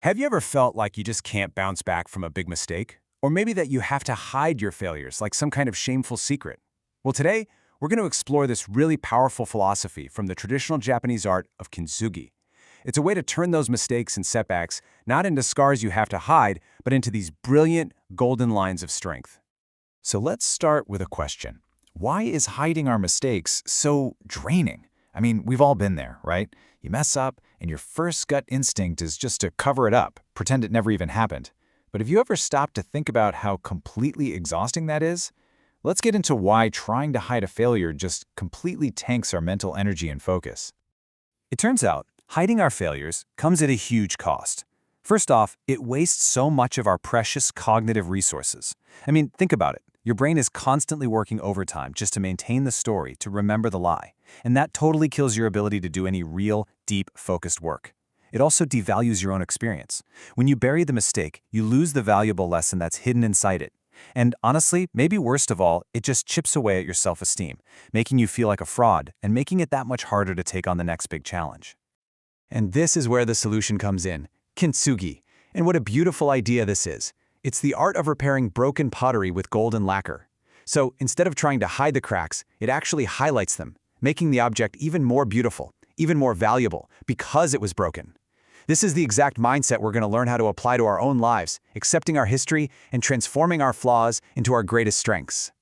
Have you ever felt like you just can't bounce back from a big mistake? Or maybe that you have to hide your failures like some kind of shameful secret? Well, today, we're going to explore this really powerful philosophy from the traditional Japanese art of Kintsugi. It's a way to turn those mistakes and setbacks not into scars you have to hide, but into these brilliant, golden lines of strength. So let's start with a question. Why is hiding our mistakes so draining? I mean, we've all been there, right? You mess up, and your first gut instinct is just to cover it up, pretend it never even happened. But have you ever stopped to think about how completely exhausting that is? Let's get into why trying to hide a failure just completely tanks our mental energy and focus. It turns out, hiding our failures comes at a huge cost. First off, it wastes so much of our precious cognitive resources. I mean, think about it. Your brain is constantly working overtime just to maintain the story, to remember the lie. And that totally kills your ability to do any real, deep, focused work. It also devalues your own experience. When you bury the mistake, you lose the valuable lesson that's hidden inside it. And honestly, maybe worst of all, it just chips away at your self-esteem, making you feel like a fraud and making it that much harder to take on the next big challenge. And this is where the solution comes in, Kintsugi. And what a beautiful idea this is. It's the art of repairing broken pottery with golden lacquer. So instead of trying to hide the cracks, it actually highlights them, making the object even more beautiful, even more valuable, because it was broken. This is the exact mindset we're going to learn how to apply to our own lives, accepting our history and transforming our flaws into our greatest strengths.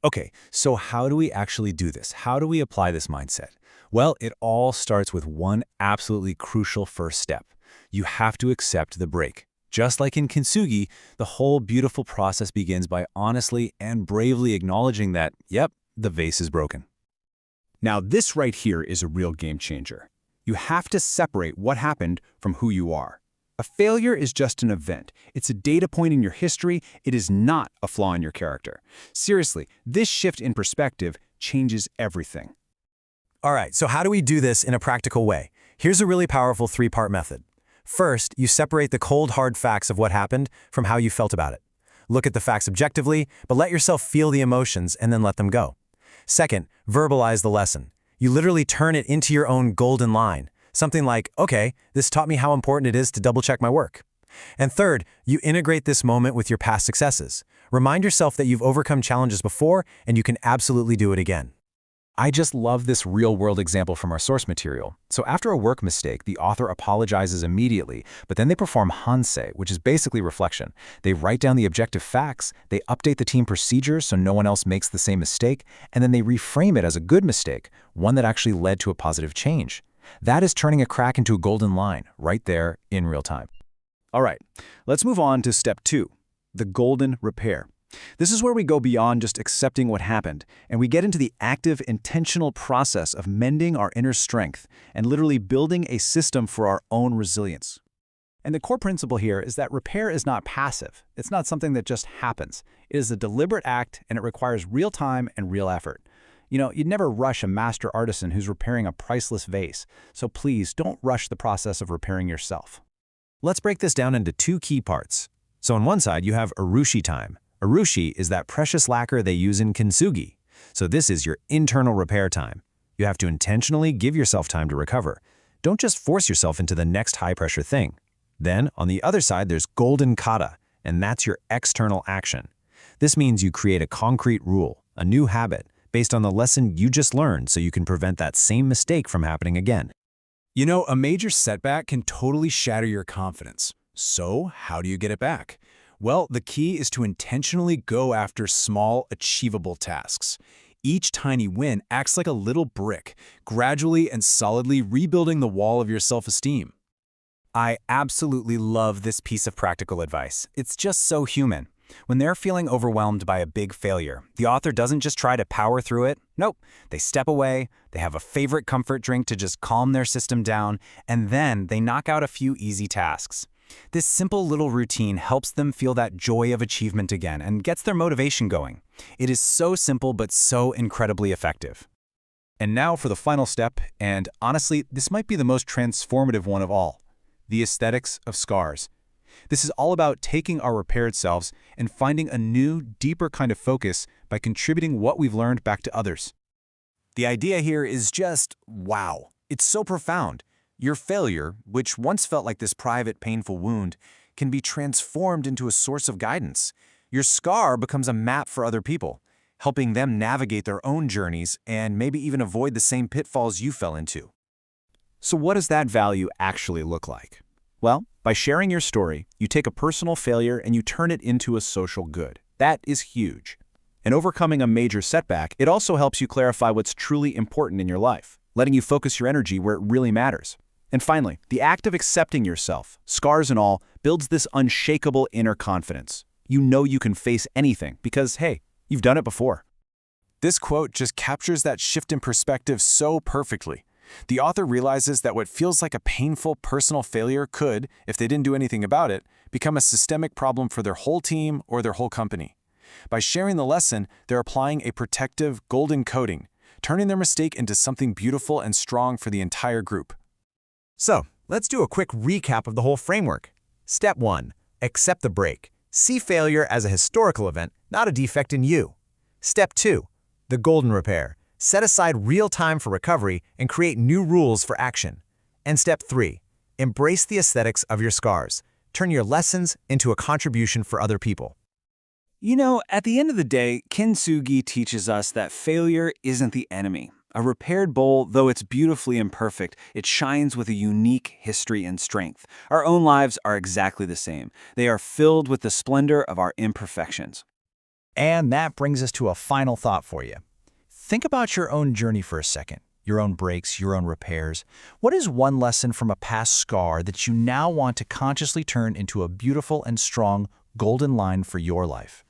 Okay, so how do we actually do this? How do we apply this mindset? Well, it all starts with one absolutely crucial first step. You have to accept the break. Just like in Kintsugi, the whole beautiful process begins by honestly and bravely acknowledging that, yep, the vase is broken. Now, this right here is a real game changer. You have to separate what happened from who you are. A failure is just an event. It's a data point in your history. It is not a flaw in your character. Seriously, this shift in perspective changes everything. All right, so how do we do this in a practical way? Here's a really powerful three-part method. First, you separate the cold, hard facts of what happened from how you felt about it. Look at the facts objectively, but let yourself feel the emotions and then let them go. Second, verbalize the lesson. You literally turn it into your own golden line. Something like, okay, this taught me how important it is to double-check my work. And third, you integrate this moment with your past successes. Remind yourself that you've overcome challenges before and you can absolutely do it again. I just love this real-world example from our source material. So after a work mistake, the author apologizes immediately, but then they perform Hansei, which is basically reflection. They write down the objective facts, they update the team procedures so no one else makes the same mistake, and then they reframe it as a good mistake, one that actually led to a positive change. That is turning a crack into a golden line, right there in real time. All right, let's move on to step 2, the golden repair. This is where we go beyond just accepting what happened, and we get into the active, intentional process of mending our inner strength and literally building a system for our own resilience. And the core principle here is that repair is not passive. It's not something that just happens. It is a deliberate act, and it requires real time and real effort. You know, you'd never rush a master artisan who's repairing a priceless vase, so please don't rush the process of repairing yourself. Let's break this down into 2 key parts. So on one side, you have urushi time. Urushi is that precious lacquer they use in Kintsugi. So this is your internal repair time. You have to intentionally give yourself time to recover. Don't just force yourself into the next high-pressure thing. Then, on the other side, there's golden kata, and that's your external action. This means you create a concrete rule, a new habit, based on the lesson you just learned so you can prevent that same mistake from happening again. You know, a major setback can totally shatter your confidence. So, how do you get it back? Well, the key is to intentionally go after small, achievable tasks. Each tiny win acts like a little brick, gradually and solidly rebuilding the wall of your self-esteem. I absolutely love this piece of practical advice. It's just so human. When they're feeling overwhelmed by a big failure, the author doesn't just try to power through it. Nope, they step away, they have a favorite comfort drink to just calm their system down, and then they knock out a few easy tasks. This simple little routine helps them feel that joy of achievement again and gets their motivation going. It is so simple but so incredibly effective. And now for the final step, and honestly, this might be the most transformative one of all, the aesthetics of scars. This is all about taking our repaired selves and finding a new, deeper kind of focus by contributing what we've learned back to others. The idea here is just, wow, it's so profound. Your failure, which once felt like this private, painful wound, can be transformed into a source of guidance. Your scar becomes a map for other people, helping them navigate their own journeys and maybe even avoid the same pitfalls you fell into. So what does that value actually look like? Well, by sharing your story, you take a personal failure and you turn it into a social good. That is huge. In overcoming a major setback, it also helps you clarify what's truly important in your life, letting you focus your energy where it really matters. And finally, the act of accepting yourself, scars and all, builds this unshakable inner confidence. You know you can face anything because, hey, you've done it before. This quote just captures that shift in perspective so perfectly. The author realizes that what feels like a painful personal failure could, if they didn't do anything about it, become a systemic problem for their whole team or their whole company. By sharing the lesson, they're applying a protective, golden coating, turning their mistake into something beautiful and strong for the entire group. So, let's do a quick recap of the whole framework. Step 1. Accept the break. See failure as a historical event, not a defect in you. Step 2. The golden repair. Set aside real time for recovery and create new rules for action. And step 3. Embrace the aesthetics of your scars. Turn your lessons into a contribution for other people. You know, at the end of the day, Kintsugi teaches us that failure isn't the enemy. A repaired bowl, though it's beautifully imperfect, it shines with a unique history and strength. Our own lives are exactly the same. They are filled with the splendor of our imperfections. And that brings us to a final thought for you. Think about your own journey for a second, your own breaks, your own repairs. What is one lesson from a past scar that you now want to consciously turn into a beautiful and strong golden line for your life?